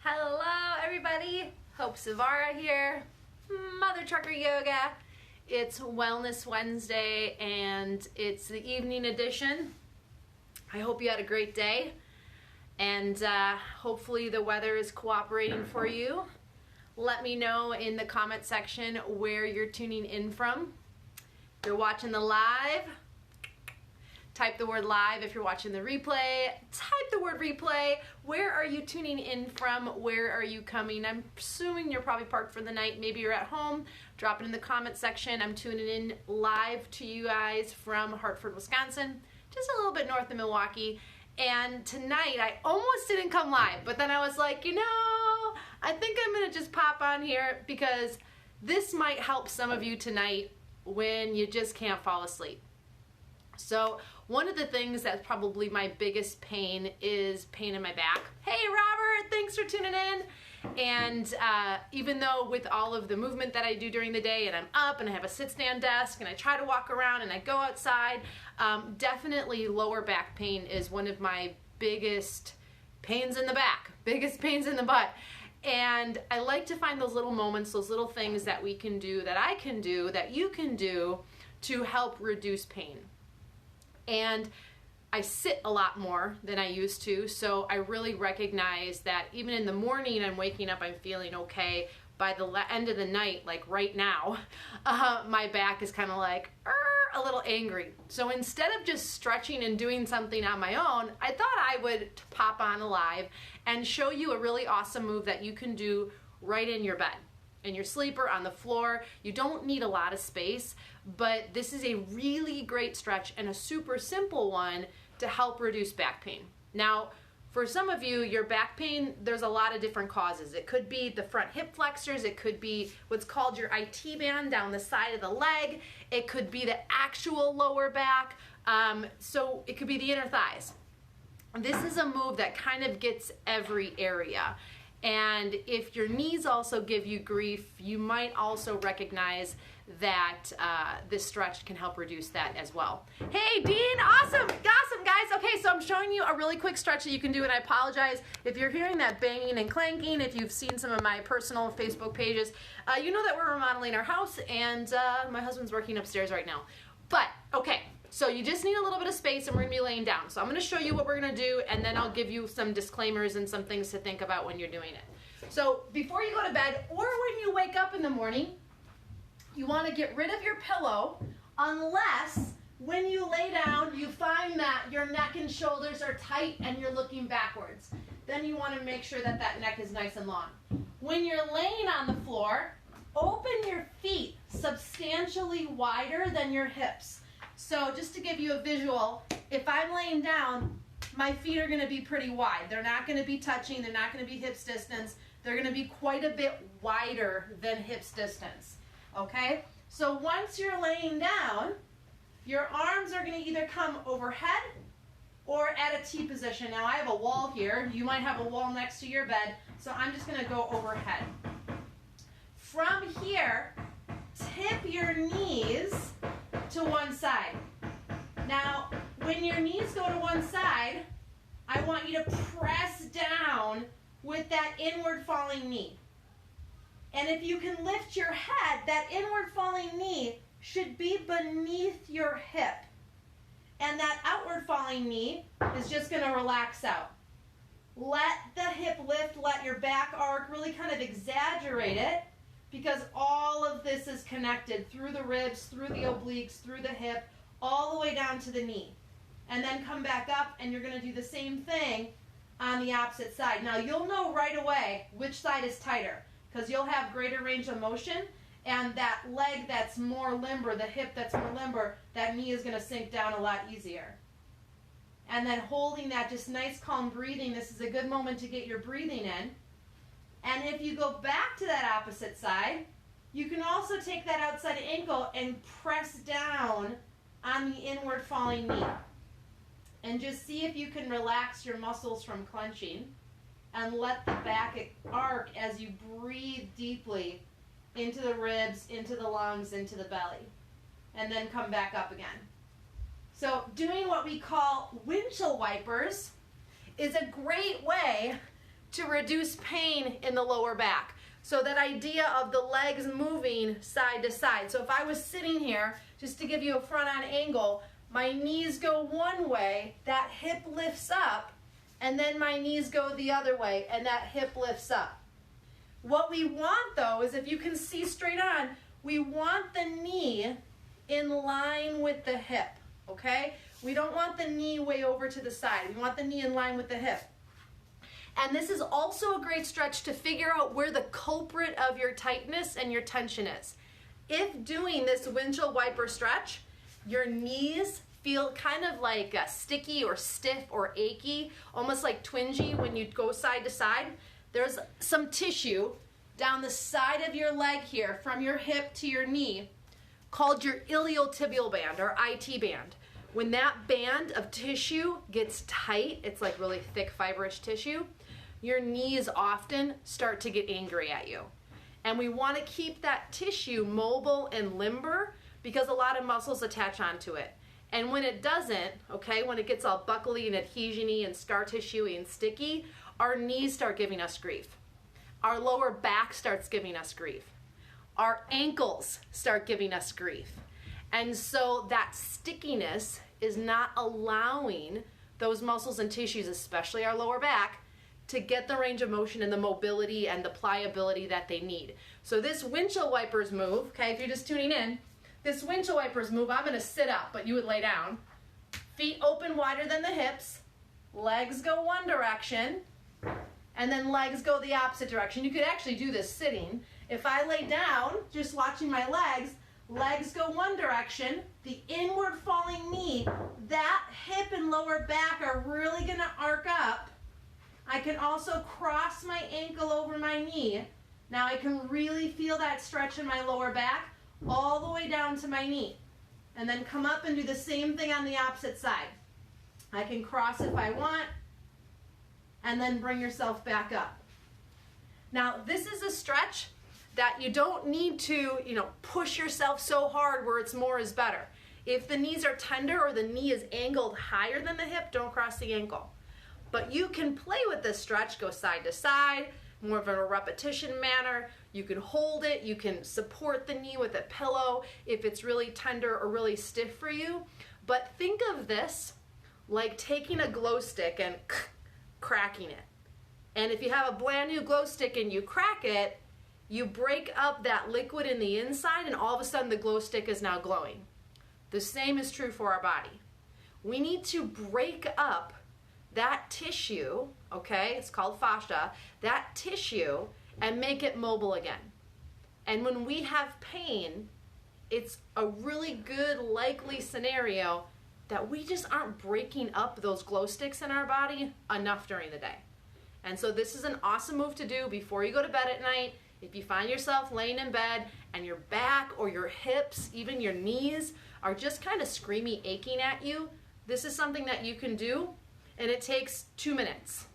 Hello everybody, Hope Savara here, Mother Trucker Yoga. It's Wellness Wednesday and it's the evening edition. I hope you had a great day and hopefully the weather is cooperating for you. Let me know in the comment section where you're tuning in from. If you're watching the live, type the word live. If you're watching the replay, type the word replay. Where are you tuning in from? Where are you coming? I'm assuming you're probably parked for the night. Maybe you're at home. Drop it in the comment section. I'm tuning in live to you guys from Hartford, Wisconsin, just a little bit north of Milwaukee. And tonight, I almost didn't come live, but then I was like, I think I'm gonna just pop on here because this might help some of you tonight when you just can't fall asleep. So one of the things that's probably my biggest pain is pain in my back. Hey Robert, thanks for tuning in. And even though with all of the movement that I do during the day and I'm up and I have a sit-stand desk and I try to walk around and I go outside, definitely lower back pain is one of my biggest pains in the back, biggest pains in the butt. And I like to find those little moments, those little things that we can do, that I can do, that you can do to help reduce pain. And I sit a lot more than I used to, so I really recognize that even in the morning I'm waking up, I'm feeling okay. By the end of the night, like right now, my back is kind of like a little angry. So instead of just stretching and doing something on my own, I thought I would pop on live and show you a really awesome move that you can do right in your bed, in your sleeper, on the floor. You don't need a lot of space, but this is a really great stretch and a super simple one to help reduce back pain. Now, for some of you, your back pain, there's a lot of different causes. It could be the front hip flexors. It could be what's called your IT band down the side of the leg. It could be the actual lower back. So it could be the inner thighs. This is a move that kind of gets every area. And if your knees also give you grief, you might also recognize that this stretch can help reduce that as well. Hey Dean, awesome guys. Okay, so I'm showing you a really quick stretch that you can do, and I apologize if you're hearing that banging and clanking. If you've seen some of my personal Facebook pages, you know that we're remodeling our house and my husband's working upstairs right now. But okay, so you just need a little bit of space and we're gonna be laying down. So I'm gonna show you what we're gonna do and then I'll give you some disclaimers and some things to think about when you're doing it. So before you go to bed or when you wake up in the morning, you want to get rid of your pillow unless when you lay down you find that your neck and shoulders are tight and you're looking backwards. Then you want to make sure that that neck is nice and long. When you're laying on the floor, open your feet substantially wider than your hips. So just to give you a visual, if I'm laying down, my feet are going to be pretty wide. They're not going to be touching. They're not going to be hips distance. They're going to be quite a bit wider than hips distance. Okay, so once you're laying down, your arms are going to either come overhead or at a T position. Now I have a wall here. You might have a wall next to your bed, so I'm just going to go overhead. From here, tip your knees to one side. Now, when your knees go to one side, I want you to press down with that inward falling knee. And if you can lift your head, that inward falling knee should be beneath your hip. And that outward falling knee is just going to relax out. Let the hip lift, let your back arc, really kind of exaggerate it because all of this is connected through the ribs, through the obliques, through the hip, all the way down to the knee. And then come back up and you're going to do the same thing on the opposite side. Now you'll know right away which side is tighter, because you'll have greater range of motion, and that leg that's more limber, the hip that's more limber, that knee is going to sink down a lot easier. And then holding that just nice calm breathing, this is a good moment to get your breathing in. And if you go back to that opposite side, you can also take that outside ankle and press down on the inward falling knee. And just see if you can relax your muscles from clenching. And let the back arc as you breathe deeply into the ribs, into the lungs, into the belly. And then come back up again. So doing what we call windshield wipers is a great way to reduce pain in the lower back. So that idea of the legs moving side to side. So if I was sitting here, just to give you a front on angle, my knees go one way, that hip lifts up, and then my knees go the other way, and that hip lifts up. What we want though is, if you can see straight on, we want the knee in line with the hip, okay? We don't want the knee way over to the side. We want the knee in line with the hip. And this is also a great stretch to figure out where the culprit of your tightness and your tension is. If doing this windshield wiper stretch, your knees feel kind of like sticky or stiff or achy, almost like twingy when you go side to side, there's some tissue down the side of your leg here, from your hip to your knee, called your iliotibial band, or IT band. When that band of tissue gets tight, it's like really thick fibrous tissue, your knees often start to get angry at you. And we want to keep that tissue mobile and limber, because a lot of muscles attach onto it. And when it doesn't, okay, when it gets all buckly and adhesion-y and scar tissue-y and sticky, our knees start giving us grief. Our lower back starts giving us grief. Our ankles start giving us grief. And so that stickiness is not allowing those muscles and tissues, especially our lower back, to get the range of motion and the mobility and the pliability that they need. So this windshield wipers move, okay, if you're just tuning in, this windshield wipers move, I'm gonna sit up, but you would lay down. Feet open wider than the hips, legs go one direction, and then legs go the opposite direction. You could actually do this sitting. If I lay down, just watching my legs go one direction, the inward falling knee, that hip and lower back are really gonna arc up. I can also cross my ankle over my knee. Now I can really feel that stretch in my lower back all the way down to my knee. And then come up and do the same thing on the opposite side. I can cross if I want, and then bring yourself back up. Now this is a stretch that you don't need to, push yourself so hard where it's more is better. If the knees are tender or the knee is angled higher than the hip, don't cross the ankle. But you can play with this stretch, go side to side, more of a repetition manner. You can hold it, you can support the knee with a pillow if it's really tender or really stiff for you. But think of this like taking a glow stick and cracking it. And if you have a brand new glow stick and you crack it, you break up that liquid in the inside, and all of a sudden the glow stick is now glowing. The same is true for our body. We need to break up that tissue, okay, it's called fascia, that tissue, and make it mobile again. And when we have pain, it's a really good likely scenario that we just aren't breaking up those glow sticks in our body enough during the day. And so this is an awesome move to do before you go to bed at night. If you find yourself laying in bed and your back or your hips, even your knees, are just kind of screamy aching at you, this is something that you can do, and it takes 2 minutes.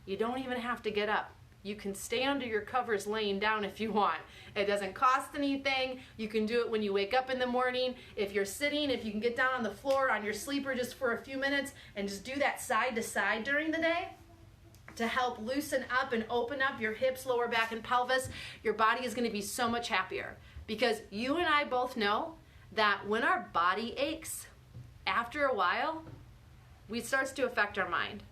You don't even have to get up. You can stay under your covers laying down if you want. It doesn't cost anything. You can do it when you wake up in the morning. If you're sitting, if you can get down on the floor on your sleeper just for a few minutes and just do that side to side during the day to help loosen up and open up your hips, lower back, and pelvis, your body is going to be so much happier. Because you and I both know that when our body aches, after a while, it starts to affect our mind.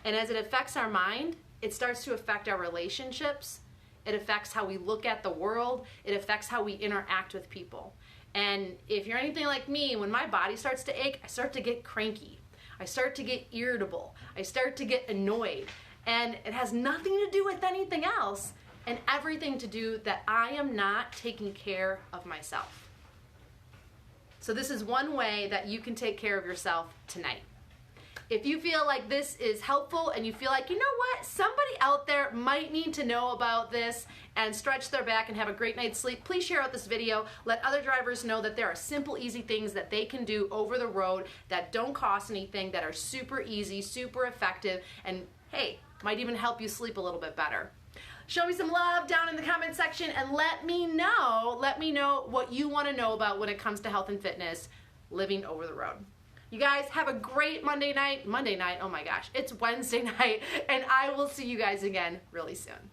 And as it affects our mind, it starts to affect our relationships. It affects how we look at the world. It affects how we interact with people. And if you're anything like me, when my body starts to ache, I start to get cranky. I start to get irritable. I start to get annoyed. And it has nothing to do with anything else, and everything to do that I am not taking care of myself. So this is one way that you can take care of yourself tonight. If you feel like this is helpful and you feel like, you know what, somebody out there might need to know about this and stretch their back and have a great night's sleep, please share out this video. Let other drivers know that there are simple, easy things that they can do over the road that don't cost anything, that are super easy, super effective, and hey, might even help you sleep a little bit better. Show me some love down in the comment section and let me know what you want to know about when it comes to health and fitness living over the road. You guys have a great Monday night, oh my gosh, it's Wednesday night, and I will see you guys again really soon.